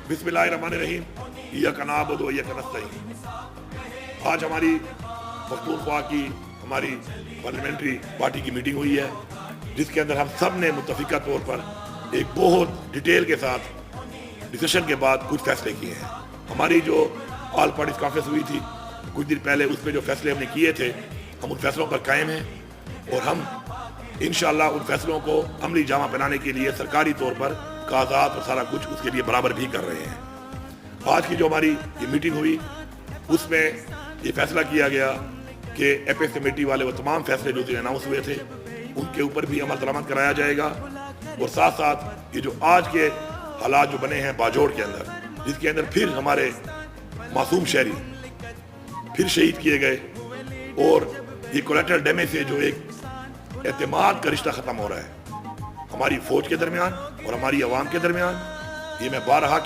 बिस्मिल्लाहिर्रहमानिर्रहीम, इय्याका नअबुदु व इय्याका नस्तईन। आज हमारी पख्तूनख्वा की हमारी पार्लियामेंट्री पार्टी की मीटिंग हुई है, जिसके अंदर हम सब ने मुत्तफिका तौर पर एक बहुत डिटेल के साथ डिस्कशन के बाद कुछ फैसले किए हैं। हमारी जो ऑल पार्टीज कॉन्फ्रेंस हुई थी कुछ दिन पहले, उसमें जो फैसले हमने किए थे, हम उन फैसलों पर कायम हैं और हम इंशाअल्लाह उन फैसलों को अमली जामा पहनाने के लिए सरकारी तौर पर कागजात और सारा कुछ उसके लिए बराबर भी कर रहे हैं। आज की जो हमारी ये मीटिंग हुई, उसमें ये फैसला किया गया कि एपेक्स कमेटी वाले वो तमाम फैसले जो अनाउंस हुए थे उनके ऊपर भी अमल दरामद कराया जाएगा, और साथ साथ ये जो आज के हालात जो बने हैं बाजोड़ के अंदर, जिसके अंदर फिर हमारे मासूम शहरी फिर शहीद किए गए, और ये कोलेटरल डैमेज से जो एक एतमाद का रिश्ता ख़त्म हो रहा है हमारी फौज के दरमियान और हमारी अवाम के दरमियान, ये मैं बारहा कह